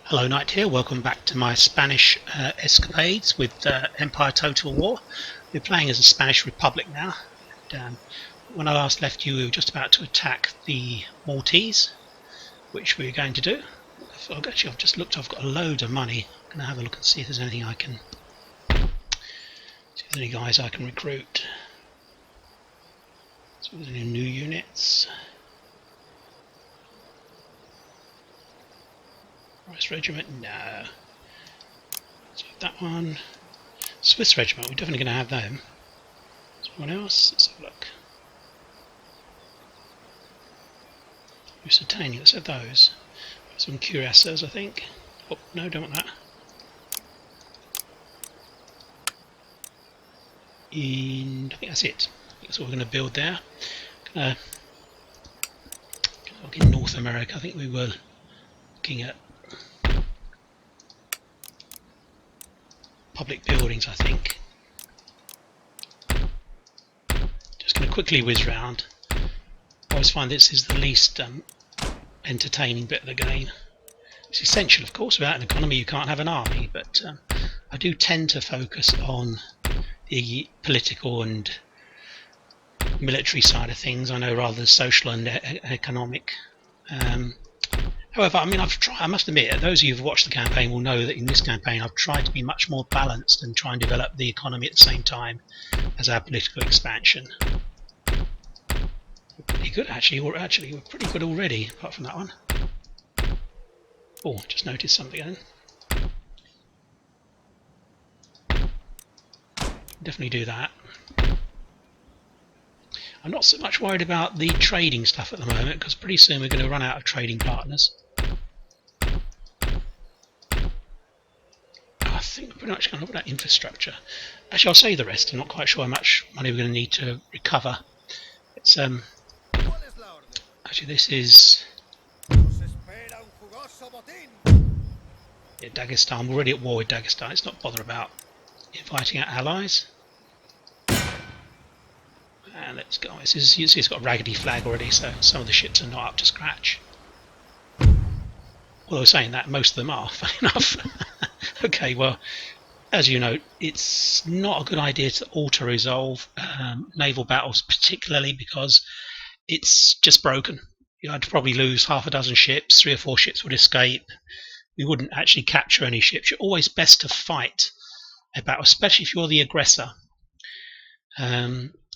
Hello, Knight here. Welcome back to my Spanish escapades with Empire Total War. We're playing as a Spanish Republic now. And, when I last left you, we were just about to attack the Maltese, which we're going to do. Actually, I've just looked. I've got a load of money. I'm going to have a look and see if there's anything I can. See if there's any guys I can recruit. So there's any new units. Rice Regiment, no. So that one. Swiss Regiment, we're definitely going to have them. Someone else? Let's have a look. Lusitania, let's have those. Some cuirassiers, I think. Oh, no, don't want that. And I think that's it. I think that's what we're going to build there. In North America, I think we were looking at public buildings, I think. Just going to quickly whiz round. I always find this is the least entertaining bit of the game. It's essential, of course. Without an economy you can't have an army, but I do tend to focus on the political and military side of things. I know rather than social and economic. However, I mean, I must admit, those of you who've watched the campaign will know that in this campaign I've tried to be much more balanced and try and develop the economy at the same time as our political expansion. We're pretty good, actually. We're pretty good already, apart from that one. Oh, just noticed something then. Definitely do that. I'm not so much worried about the trading stuff at the moment, because pretty soon we're going to run out of trading partners. I think we're pretty much going to look at infrastructure. Actually, I'll say the rest. I'm not quite sure how much money we're going to need to recover. It's actually, this is Dagestan. We're already at war with Dagestan. It's not bother about inviting our allies. And let's go. You see, it's got a raggedy flag already, so some of the ships are not up to scratch. Although saying that, most of them are, funny enough. Okay, well, as you know, it's not a good idea to auto-resolve naval battles, particularly because it's just broken. I'd probably lose half a dozen ships, 3 or 4 ships would escape. We wouldn't actually capture any ships. You're always best to fight a battle, especially if you're the aggressor.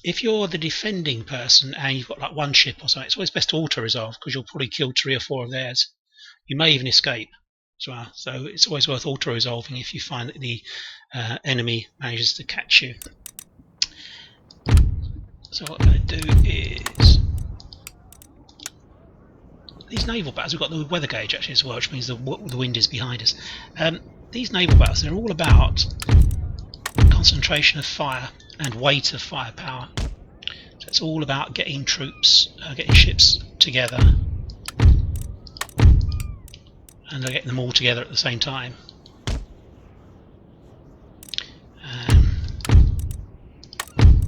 If you're the defending person and you've got like 1 ship or something, it's always best to auto-resolve because you'll probably kill 3 or 4 of theirs. You may even escape as well, so it's always worth auto-resolving if you find that the enemy manages to catch you. So what I'm going to do is these naval battles. We've got the weather gauge actually as well, which means the wind is behind us. These naval battles, they're all about concentration of fire and weight of firepower. So it's all about getting troops, getting ships together, and getting them all together at the same time.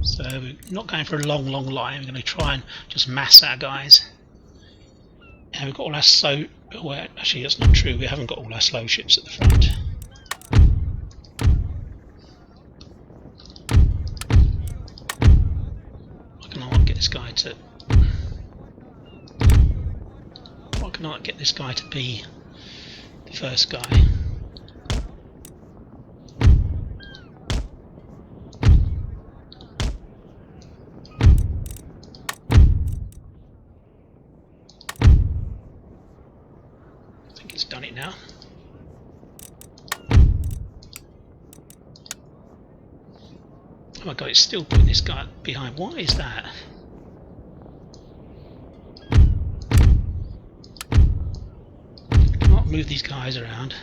So we're not going for a long line. We're going to try and just mass our guys. And we've got all our slow. Well, actually, that's not true. We haven't got all our slow ships at the front. I cannot get this guy to. I cannot get this guy to be the first guy. It's done it now. Oh my god, it's still putting this guy behind. Why is that? I cannot move these guys around.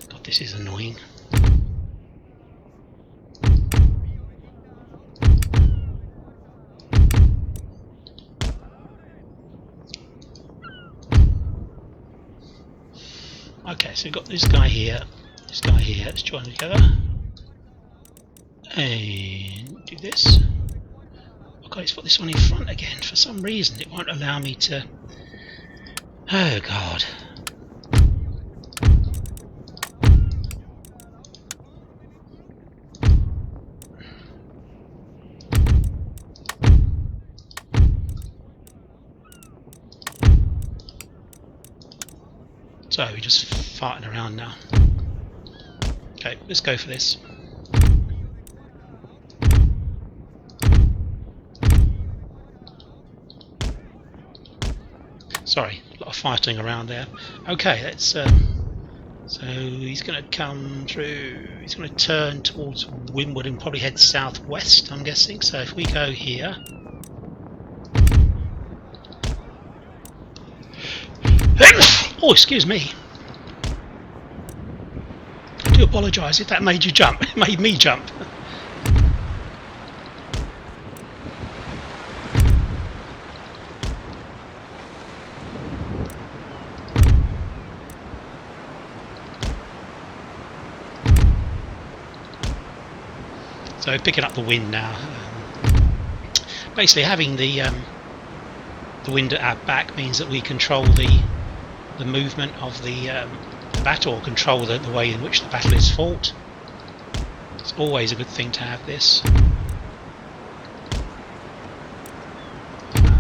God, this is annoying. Okay, so we've got this guy here, let's join them together. And do this. Okay, let's put this one in front again. For some reason it won't allow me to Oh God. So we're just farting around now. Okay, let's go for this. Sorry, a lot of fighting around there. Okay, let's. So he's going to come through. He's going to turn towards windward and probably head southwest, I'm guessing. So if we go here. Oh, excuse me. I do apologise if that made you jump. It made me jump. So picking up the wind now. Basically, having the wind at our back means that we control the movement of the battle, or control the way in which the battle is fought. It's always a good thing to have this.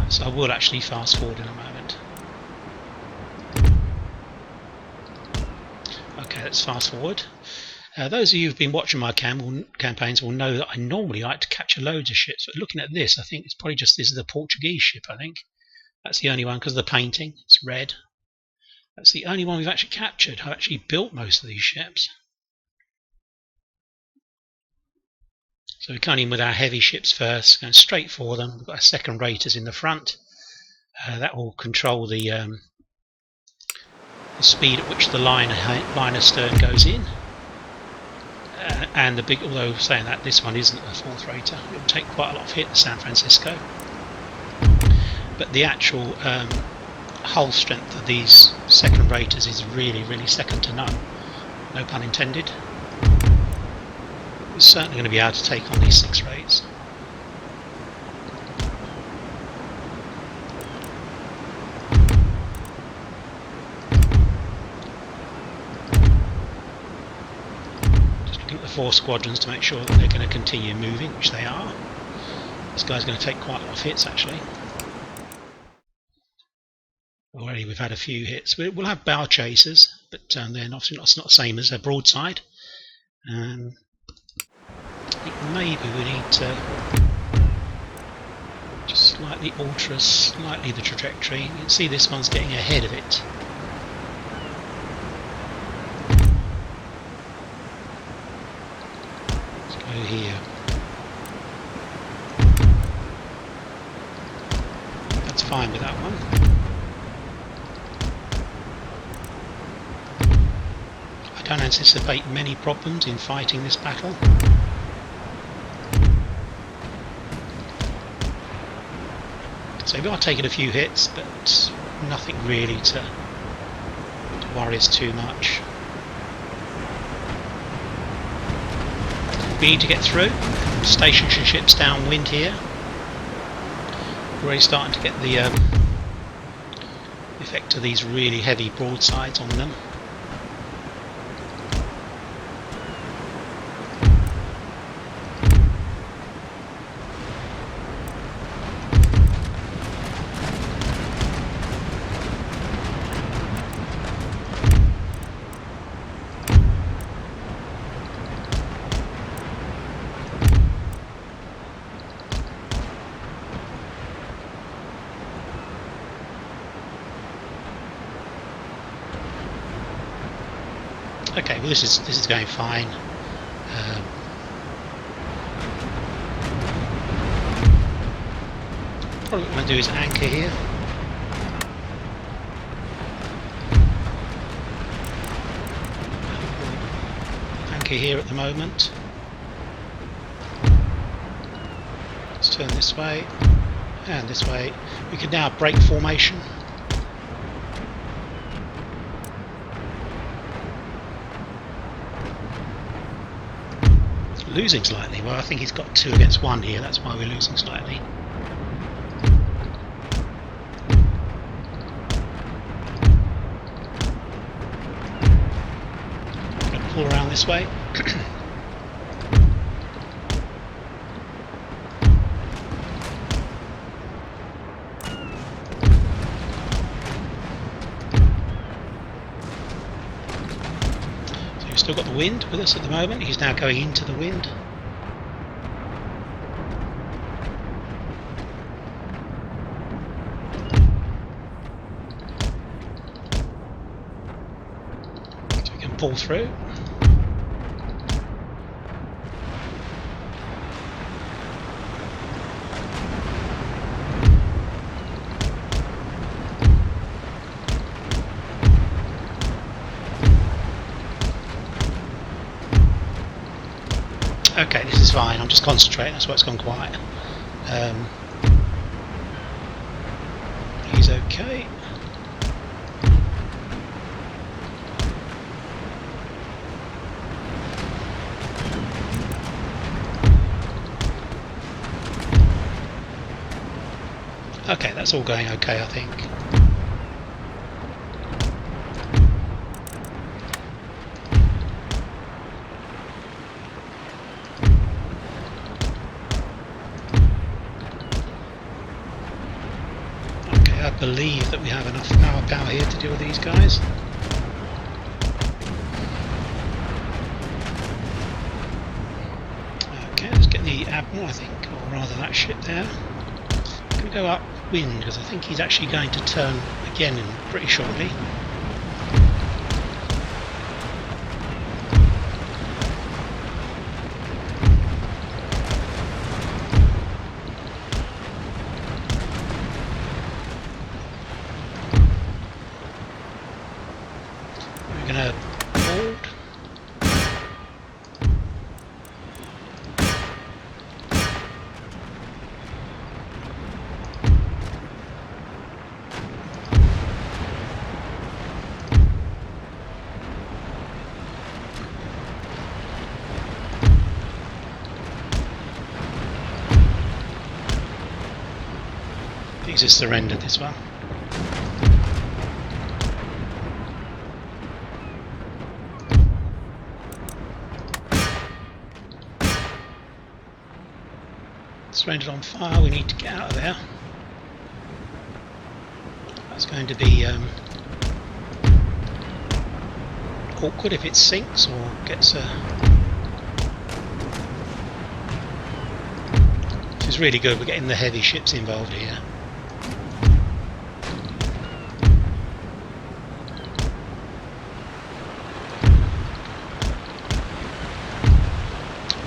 So I will actually fast forward in a moment. Okay, let's fast forward. Those of you who've been watching my campaigns will know that I normally like to capture loads of ships, but looking at this, I think it's probably just this is a Portuguese ship, I think. That's the only one because of the painting, it's red. That's the only one we've actually captured. I've actually built most of these ships. So we're coming in with our heavy ships first, going straight for them. We've got our second raters in the front. That will control the speed at which the line astern goes in. And the big, although saying that, this one isn't a fourth rater. It will take quite a lot of hit, the San Francisco. But the actual hull strength of these second raters is really, really second to none. No pun intended. We're certainly going to be able to take on these 6 rates. Just looking at the 4 squadrons to make sure that they're going to continue moving, which they are. This guy's going to take quite a lot of hits actually. Already we've had a few hits. We'll have bow chasers, but they're obviously not the same as a broadside. I think maybe we need to just slightly alter the trajectory. You can see this one's getting ahead of it. Let's go here. That's fine with that one. I don't anticipate many problems in fighting this battle. So we are taking a few hits, but nothing really to worry us too much. We need to get through. Station ships downwind here. We're already starting to get the effect of these really heavy broadsides on them. Okay, well this is going fine. Probably what I'm going to do is anchor here. Anchor here at the moment. Let's turn this way and this way. We can now break formation. Losing slightly. Well, I think he's got 2 against 1 here. That's why we're losing slightly. pull around this way. So we've still got the wind with us at the moment. He's now going into the wind. Pull through. Okay, this is fine. I'm just concentrating. That's why it's gone quiet. He's okay. Okay, that's all going okay, I think. Okay, I believe that we have enough power here to deal with these guys. Okay, let's get the Admiral, I think, or rather that ship there. Can we go upwind, because I think he's actually going to turn again pretty shortly. We're going to board. He's just surrendered this one. Surrendered on fire, we need to get out of there. That's going to be awkward if it sinks or gets a... Which is really good, we're getting the heavy ships involved here.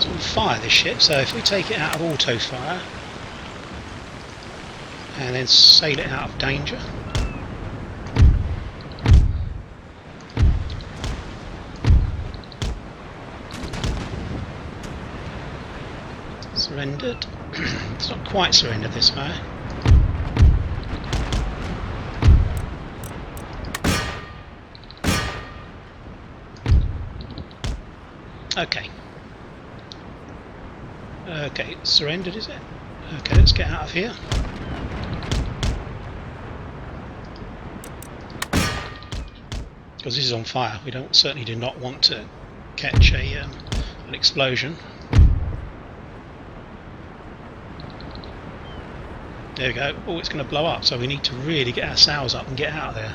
So we'll fire this ship, so if we take it out of auto fire and then sail it out of danger. Surrendered. It's not quite surrendered this way. Okay. Okay, it's surrendered, is it? Okay, let's get out of here. Because this is on fire. We certainly do not want to catch an explosion. There we go. Oh, it's going to blow up, so we need to really get our sails up and get out of there.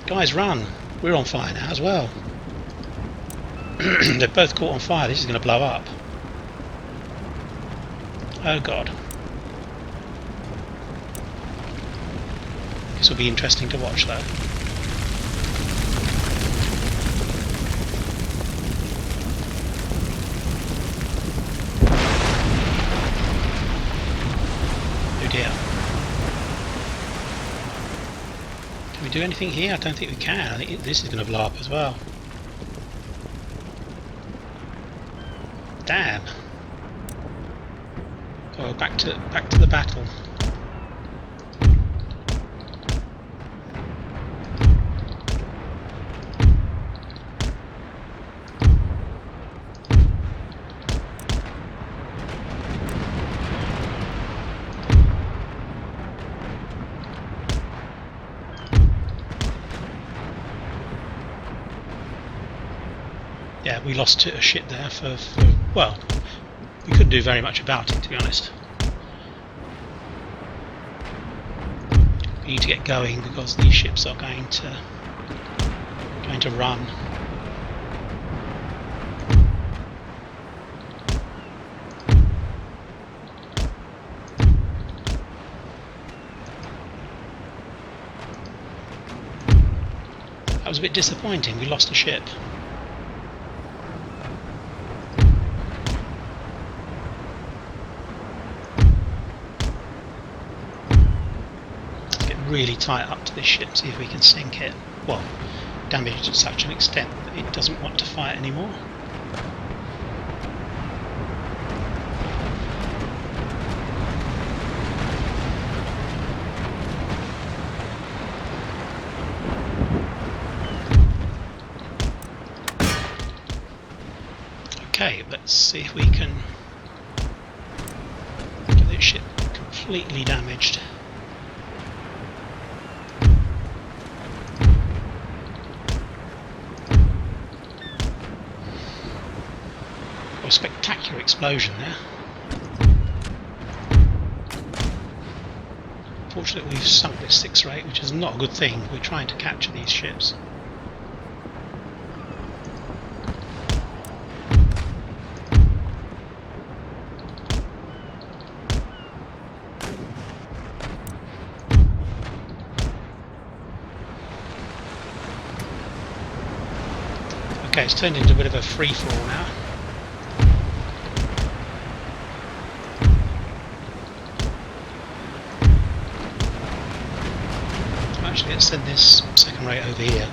Guys, run! We're on fire now as well. They're both caught on fire. This is going to blow up. Oh god. This will be interesting to watch though. Oh dear. Can we do anything here? I don't think we can. I think this is going to blow up as well. Damn. Oh, back to the battle. yeah, we lost a ship there for well, we couldn't do very much about it, to be honest. We need to get going because these ships are going to run. That was a bit disappointing. We lost a ship. Let's get really tight up to this ship, see if we can sink it. Well, damage it to such an extent that it doesn't want to fight anymore. Okay, let's see if we can get this ship completely damaged. A spectacular explosion there. Fortunately, we've sunk this 6 or 8, which is not a good thing. We're trying to capture these ships. Okay, it's turned into a bit of a free-for-all now. Actually, let's send this second rate over here.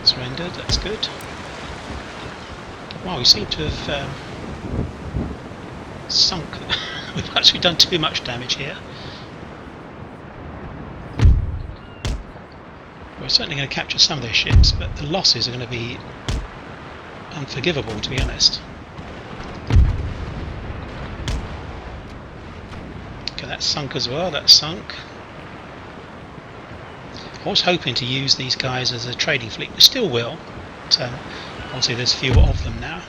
Surrendered, that's good. Wow, we seem to have sunk. We've actually done too much damage here. We're certainly going to capture some of their ships, but the losses are going to be unforgivable, to be honest. Okay, that's sunk as well, that's sunk. I was hoping to use these guys as a trading fleet, we still will, but obviously there's fewer of them now.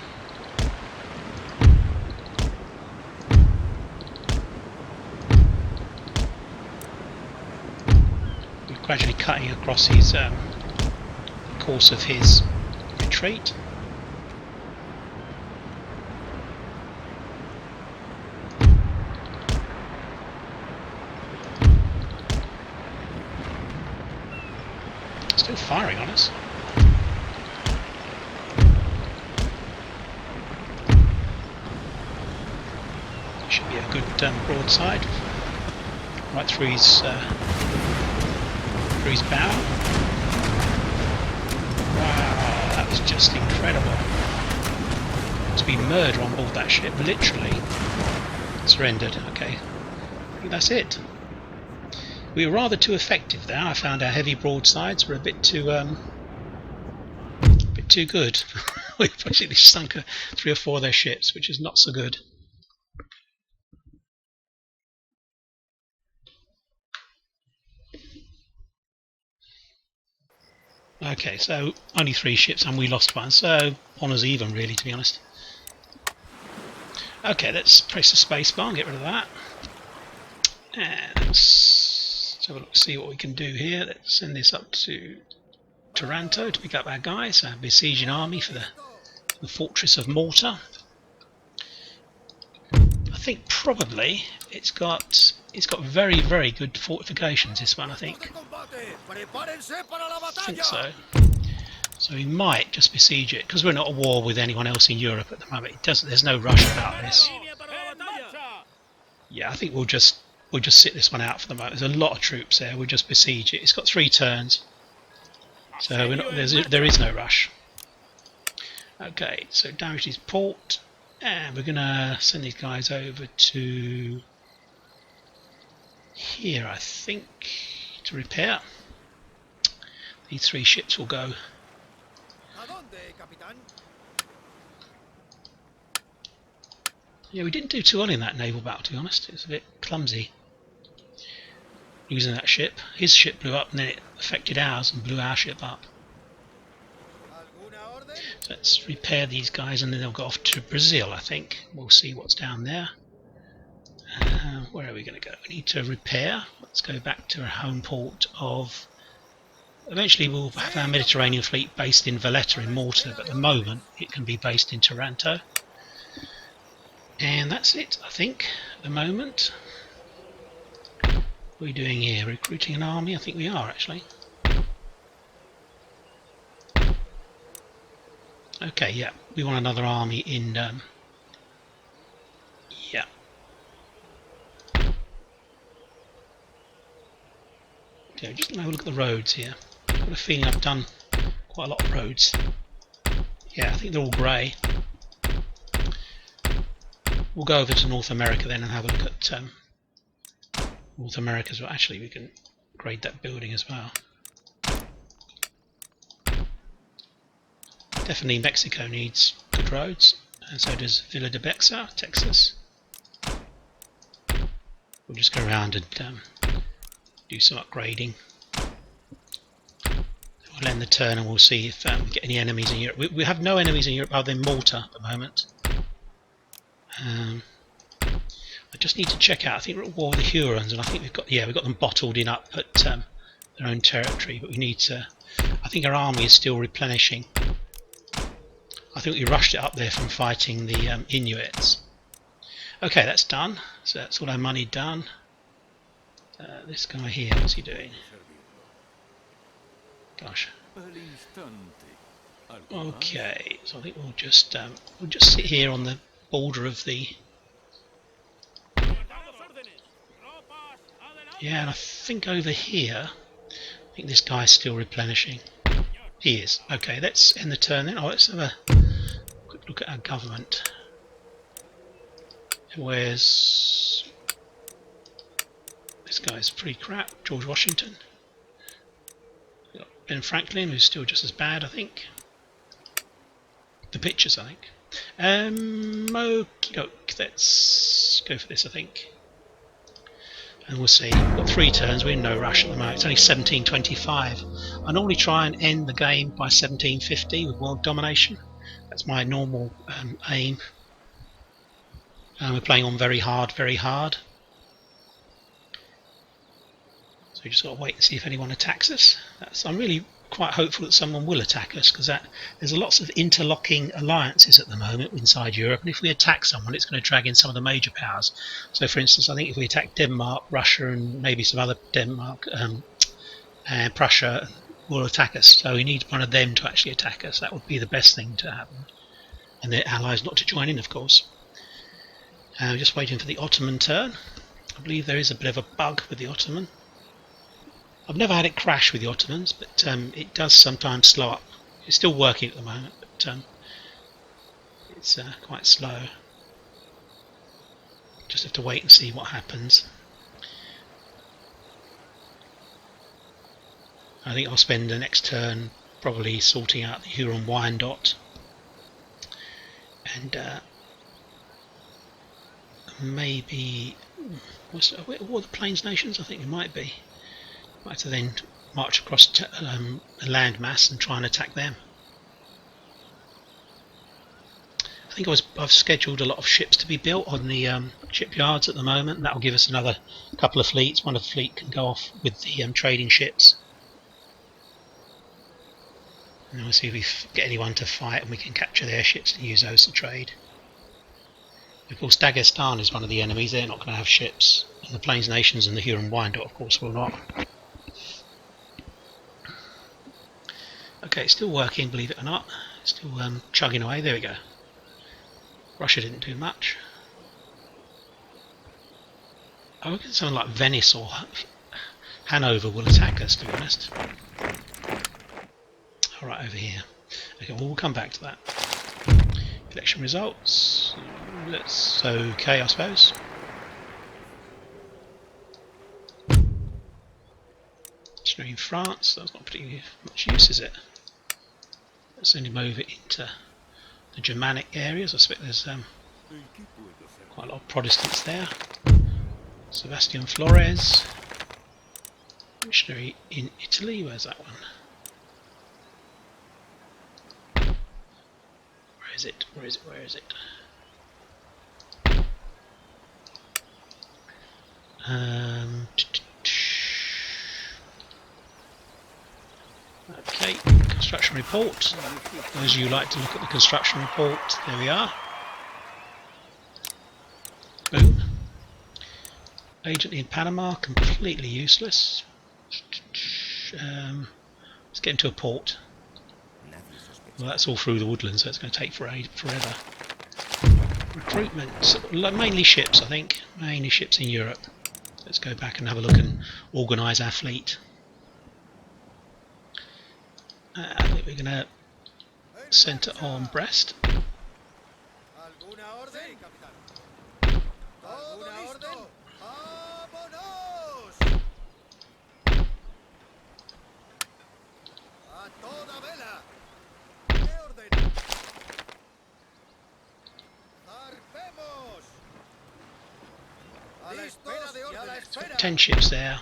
We're gradually cutting across his course of his retreat. Still firing on us. Should be a good broadside right through his bow. Wow, that was just incredible. To be murder on board that ship, literally. Surrendered. Okay, I think that's it. We were rather too effective there. I found our heavy broadsides were a bit too good. We basically sunk 3 or 4 of their ships, which is not so good. Okay, so only 3 ships and we lost 1, so honours even, really, to be honest. Okay, let's press the space bar and get rid of that. And let's have a look, see what we can do here. Let's send this up to Taranto to pick up our guys, our besieging army for the fortress of Malta. I think probably it's got very, very good fortifications, this one, I think. I think so. So we might just besiege it, because we're not at war with anyone else in Europe at the moment. There's no rush about this. Yeah, I think we'll just sit this one out for the moment. There's a lot of troops there. We'll just besiege it. It's got 3 turns, so there is no rush. Okay, so damage his port, and we're gonna send these guys over to here, I think, to repair. These 3 ships will go. Yeah, we didn't do too well in that naval battle, to be honest. It was a bit clumsy. losing that ship. His ship blew up and then it affected ours and blew our ship up. So let's repair these guys and then they'll go off to Brazil, I think. We'll see what's down there. Where are we going to go? We need to repair. Let's go back to our home port of... Eventually we'll have our Mediterranean fleet based in Valletta in Malta, but at the moment it can be based in Taranto. And that's it, I think, at the moment. What are we doing here? Recruiting an army? I think we are, actually. Okay, yeah, we want another army in... yeah. Okay, just have a look at the roads here. I've got a feeling I've done quite a lot of roads. Yeah, I think they're all grey. We'll go over to North America then and have a look at North America as well. Actually, we can grade that building as well. Definitely Mexico needs good roads, and so does Villa de Bexa, Texas. We'll just go around and do some upgrading. We'll end the turn and we'll see if we get any enemies in Europe. We have no enemies in Europe other than Malta at the moment. I just need to check out. I think we're at war with the Hurons, and I think we've got them bottled in up at their own territory. But we need to. I think our army is still replenishing. I think we rushed it up there from fighting the Inuits. Okay, that's done. So that's all our money done. This guy here, what's he doing? Gosh. Okay, so I think we'll just sit here on the border of the. Yeah, and I think over here, I think this guy's still replenishing. He is. Okay, let's end the turn then. Oh, let's have a quick look at our government. Where's this guy's pretty crap. George Washington. We've got Ben Franklin, who's still just as bad, I think. The pictures, I think. Okie doke. Let's go for this, I think. And we'll see. We've got 3 turns. We're in no rush at the moment. It's only 17:25. I normally try and end the game by 17:50 with world domination. That's my normal aim. We're playing on very hard, very hard. So we just got to wait and see if anyone attacks us. I'm really quite hopeful that someone will attack us, because there's lots of interlocking alliances at the moment inside Europe, and if we attack someone it's going to drag in some of the major powers. So for instance, I think if we attack Denmark, Russia and maybe some other Denmark and Prussia will attack us, so we need one of them to actually attack us. That would be the best thing to happen, and their allies not to join in, of course. We're just waiting for the Ottoman turn. I believe there is a bit of a bug with the Ottoman. I've never had it crash with the Ottomans, but it does sometimes slow up. It's still working at the moment, but it's quite slow. Just have to wait and see what happens. I think I'll spend the next turn probably sorting out the Huron Wyandotte, and maybe what are the Plains Nations? I think it might be. Might have to then march across to, a landmass and try and attack them. I think I've scheduled a lot of ships to be built on the shipyards at the moment, and that will give us another couple of fleets. One of the fleet can go off with the trading ships, and then we'll see if we get anyone to fight and we can capture their ships and use those to trade. Of course, Dagestan is one of the enemies. They're not going to have ships, and the Plains Nations and the Huron Wyandotte, of course, will not. Okay, it's still working, believe it or not. It's still chugging away. There we go. Russia didn't do much. I reckon something like Venice or Hanover will attack us, to be honest. Alright, over here. Okay, well, we'll come back to that. Election results. That's okay, I suppose. Missionary in France. That's not particularly much use, is it? Let's only move it into the Germanic areas. I suspect there's quite a lot of Protestants there. Sebastian Flores. Missionary in Italy. Where's that one? Where is it? Where is it? Where is it? Okay, construction report. Those of you who like to look at the construction report, there we are. Boom. Agent in Panama, completely useless. Let's get into a port. Well, that's all through the woodlands, so it's going to take forever. Recruitment, mainly ships, I think. Mainly ships in Europe. Let's go back and have a look and organise our fleet. I think we're going to centre on Brest. So 10 ships there,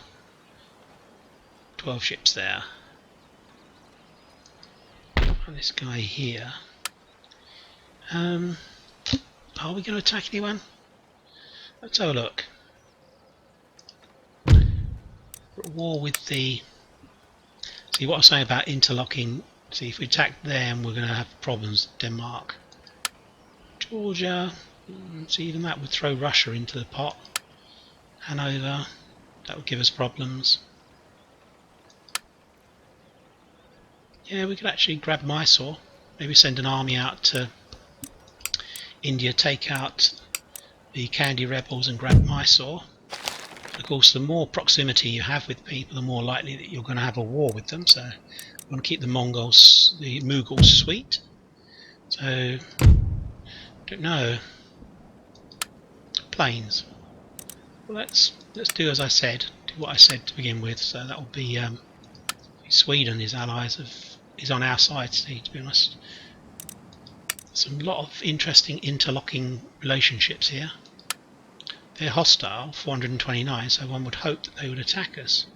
12 ships there, and this guy here. Are we going to attack anyone? Let's have a look. We're at war with the... See what I was saying about interlocking. See, if we attack them, we're going to have problems. Denmark, Georgia. See, even that would throw Russia into the pot. Hanover, that would give us problems. Yeah, we could actually grab Mysore. Maybe send an army out to India, take out the Kandy rebels and grab Mysore. Of course, the more proximity you have with people, the more likely that you're going to have a war with them. So, we want to keep the Mughals sweet. So, don't know. Planes. Well, let's do as I said. Do what I said to begin with. So that will be Sweden. His allies is on our side. See, to be honest, there's a lot of interesting interlocking relationships here. They're hostile, 429. So one would hope that they would attack us,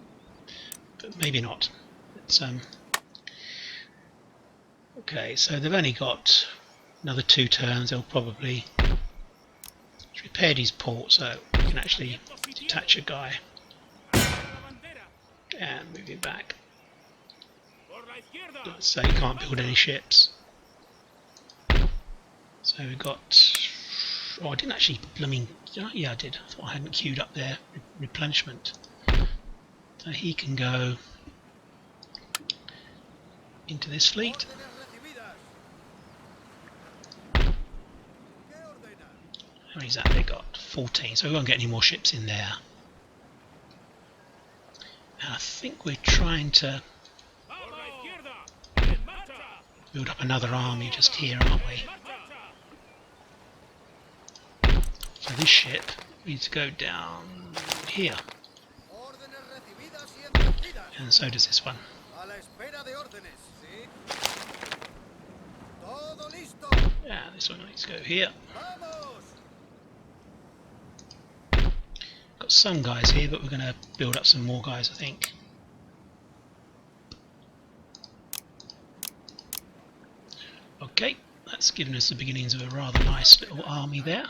but maybe not. It's okay. So they've only got another 2 turns. They'll probably repaired his port, so we can actually detach a guy and move him back. So you can't build any ships. So we've got... Oh, I didn't actually... Yeah, I did. I thought I hadn't queued up their replenishment. So he can go into this fleet. How many is that they got? 14, so we won't get any more ships in there. And I think we're trying to build up another army just here, aren't we? So this ship needs to go down here. And so does this one. Yeah, this one needs to go here. Got some guys here, but we're going to build up some more guys, I think. Okay, that's given us the beginnings of a rather nice little army there.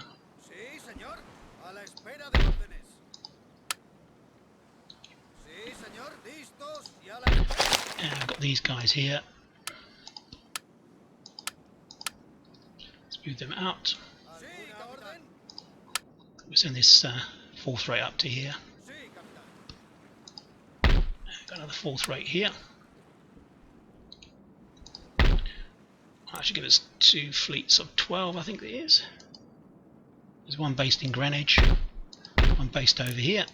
And I've got these guys here. Let's move them out. We'll send this 4th rate up to here. Got another 4th rate here. That should give us 2 fleets of 12, I think it is. There's one based in Greenwich, one based over here.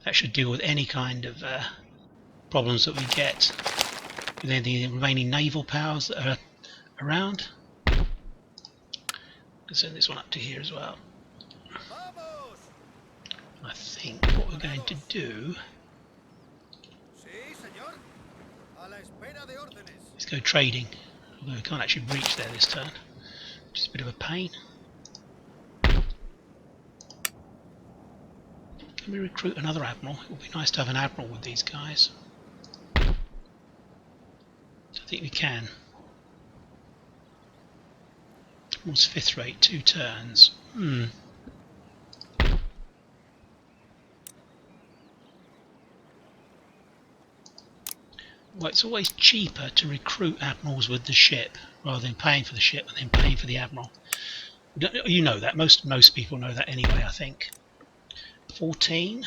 That should deal with any kind of problems that we get with any remaining naval powers that are around. I'll send this one up to here as well. I think what we're going to do is go trading, although we can't actually reach there this turn, which is a bit of a pain. Can we recruit another admiral? It would be nice to have an admiral with these guys. I think we can. What's 5th rate? 2 turns. Well, it's always cheaper to recruit admirals with the ship rather than paying for the ship and then paying for the admiral. You know that. Most people know that anyway, I think. 14.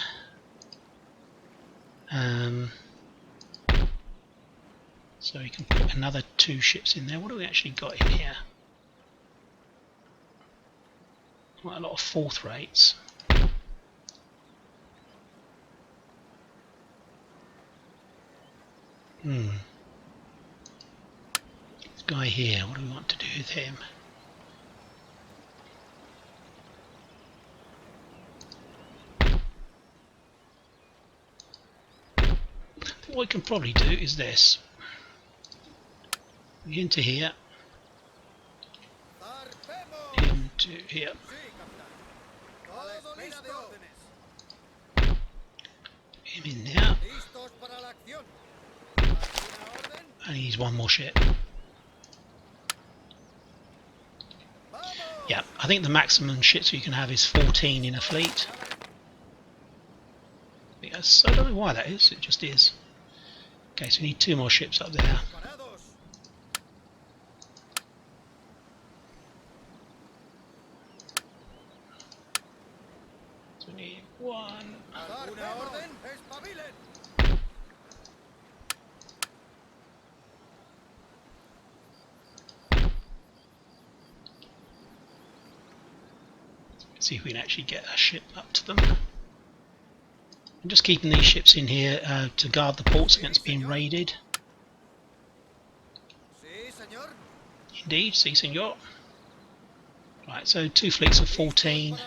So you can put another 2 ships in there. What do we actually got in here? Quite a lot of 4th rates. This guy here, what do we want to do with him? I think what we can probably do is this. Into here. Into here. Him in there. And he's one more ship. Yeah, I think the maximum ships you can have is 14 in a fleet. Yes, I don't know why that is, it just is. Okay, so we need 2 more ships up there. So we need 1. See if we can actually get a ship up to them. I'm just keeping these ships in here to guard the ports against being raided. Indeed, si senor. Right, so 2 fleets of 14.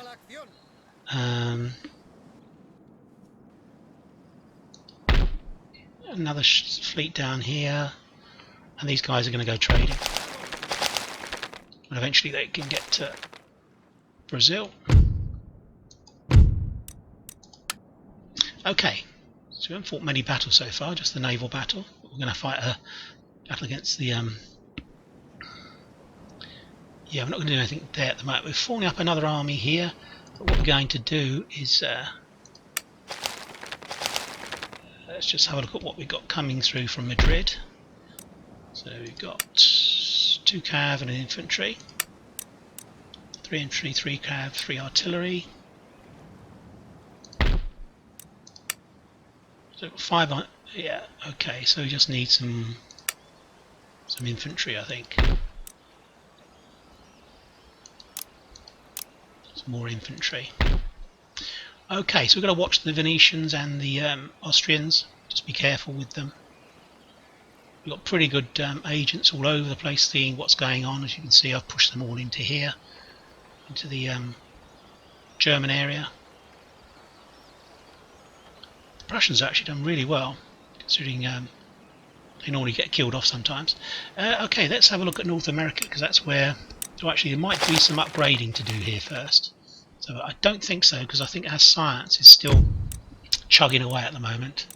Another fleet down here, and these guys are going to go trading. And eventually they can get to Brazil. Okay, so we haven't fought many battles so far, just the naval battle. We're going to fight a battle against the yeah, we're not going to do anything there at the moment. We're forming up another army here, but what we're going to do is let's just have a look at what we've got coming through from Madrid. So we've got 2 cav and an infantry, 3 infantry, 3 cav, 3 artillery. So 5 on, yeah, okay, so we just need some infantry, I think. Some more infantry. Okay, so we've got to watch the Venetians and the Austrians. Just be careful with them. We've got pretty good agents all over the place seeing what's going on. As you can see, I've pushed them all into here, into the German area. The Prussians have actually done really well, considering they normally get killed off sometimes. Okay, let's have a look at North America, because that's where... So actually there might be some upgrading to do here first. So I don't think so, because I think our science is still chugging away at the moment.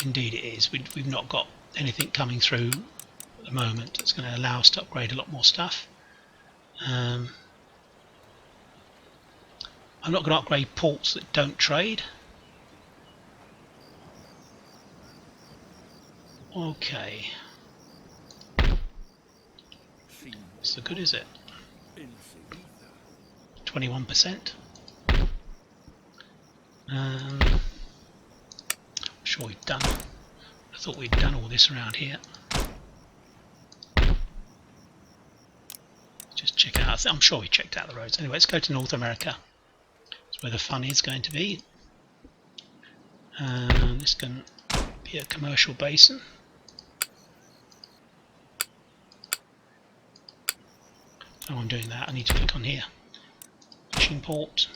Indeed it is. We've not got anything coming through at the moment that's going to allow us to upgrade a lot more stuff. I'm not going to upgrade ports that don't trade. Okay. So good is it? 21%. I'm sure we've done. I thought we'd done all this around here. Just check out. I'm sure we checked out the roads. Anyway, let's go to North America. That's where the fun is going to be. This can be a commercial basin. Oh, I'm doing that. I need to click on here. Fishing port.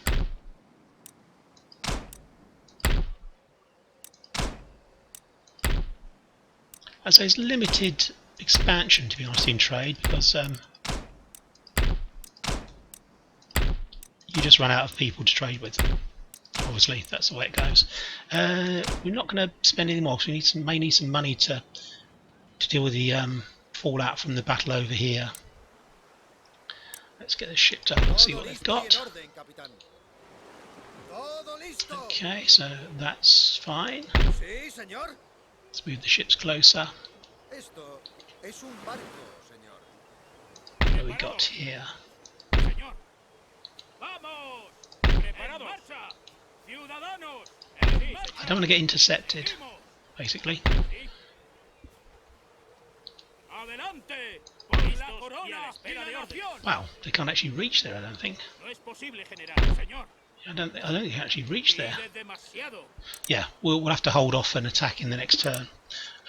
As there's limited expansion, to be honest, in trade, because you just run out of people to trade with. Obviously, that's the way it goes. We're not going to spend any more because we may need some money to deal with the fallout from the battle over here. Let's get this shipped up and see what they've got. Okay, so that's fine. Let's move the ships closer. What have we got here? I don't want to get intercepted, basically. Wow, they can't actually reach there, I don't think. I don't think they can actually reach there. Yeah, we'll have to hold off and attack in the next turn.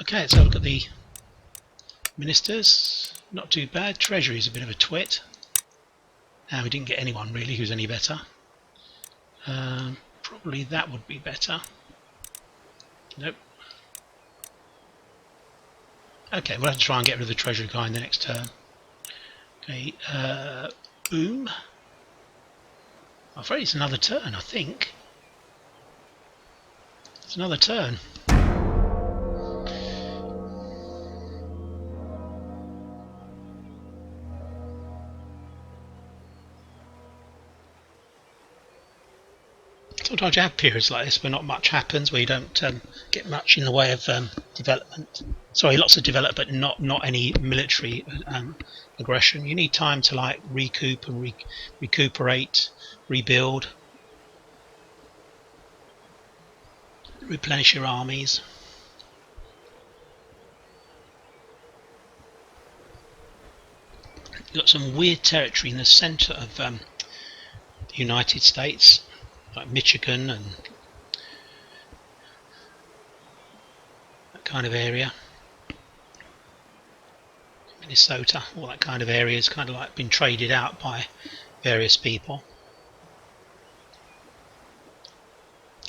Okay, let's have a look at the ministers. Not too bad. Treasury's a bit of a twit. We didn't get anyone really who's any better. Probably that would be better. Nope. Okay, we'll have to try and get rid of the treasury guy in the next turn. Okay, boom. I'm afraid it's another turn, I think. It's another turn. Sometimes you have periods like this where not much happens, where you don't get much in the way of development. Sorry, lots of development, but not any military aggression. You need time to like recoup and recuperate, rebuild, replenish your armies. You've got some weird territory in the centre of the United States, like Michigan and that kind of area. Minnesota, all that kind of area is kind of like been traded out by various people.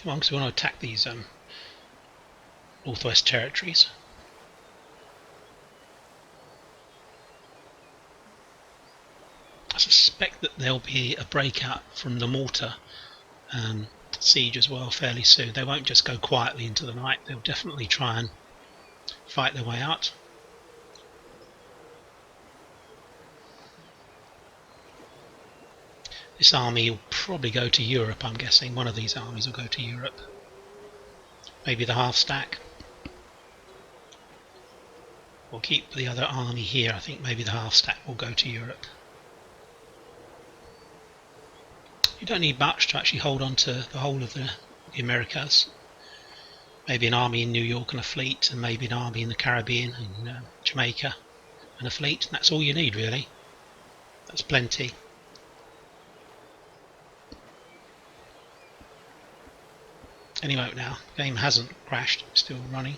Come on, because we want to attack these Northwest territories. I suspect that there'll be a breakout from the mortar siege as well fairly soon. They won't just go quietly into the night, they'll definitely try and fight their way out. This army will probably go to Europe, I'm guessing. One of these armies will go to Europe. Maybe the half stack. We'll keep the other army here. I think maybe the half stack will go to Europe. You don't need much to actually hold on to the whole of the Americas. Maybe an army in New York and a fleet, and maybe an army in the Caribbean and Jamaica and a fleet. And that's all you need, really. That's plenty. Anyway, now game hasn't crashed, it's still running.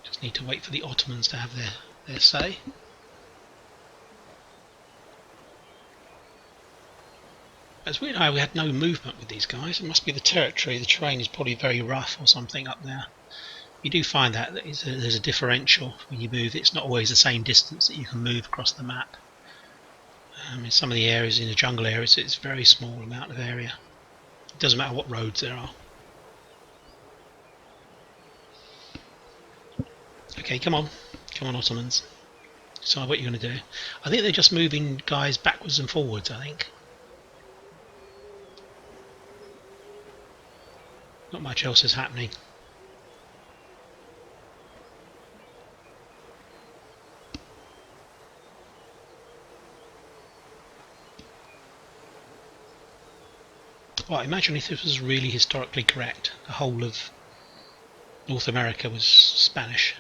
Just need to wait for the Ottomans to have their say. As we know, we had no movement with these guys. It must be the territory. The terrain is probably very rough or something up there. You do find that there's a differential when you move. It's not always the same distance that you can move across the map. In some of the areas, in the jungle areas, it's a very small amount of area. It doesn't matter what roads there are. Okay, come on. Come on, Ottomans. Decide what you're going to do. I think they're just moving guys backwards and forwards, I think. Not much else is happening. Well, imagine if this was really historically correct. The whole of North America was Spanish.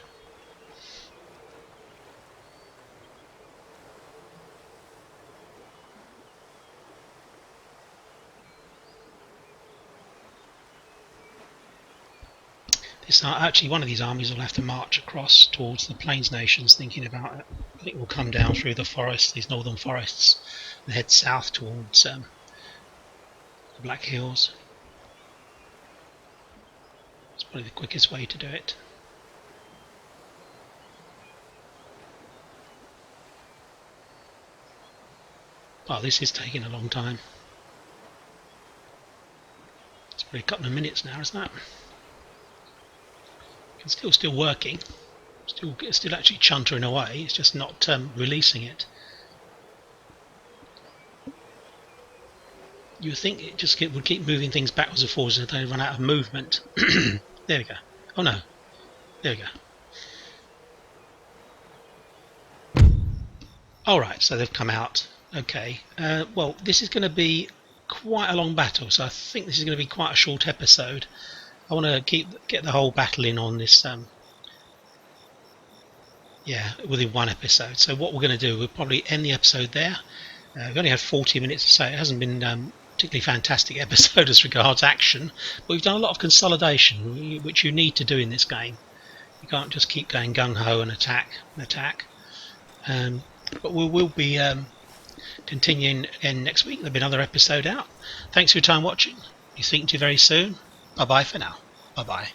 Actually, one of these armies will have to march across towards the Plains nations, thinking about it. I think we'll come down through the forests, these northern forests, and head south towards the Black Hills. It's probably the quickest way to do it. Oh, this is taking a long time. It's probably a couple of minutes now, isn't it? It's still working. Still actually chuntering away. It's just not releasing it. You would think it just would keep moving things backwards and forwards until they run out of movement. There we go. Oh no. There we go. Alright, so they've come out. Okay. Well, this is going to be quite a long battle, so I think this is going to be quite a short episode. I want to get the whole battle in on this. Yeah, within one episode. So what we're going to do, we'll probably end the episode there. We've only had 40 minutes to say. It hasn't been particularly fantastic episode as regards action, but we've done a lot of consolidation, which you need to do in this game. You can't just keep going gung-ho and attack. But we will be continuing again next week. There'll be another episode out. Thanks for your time watching. Be speaking to you very soon. Bye bye for now. Bye bye.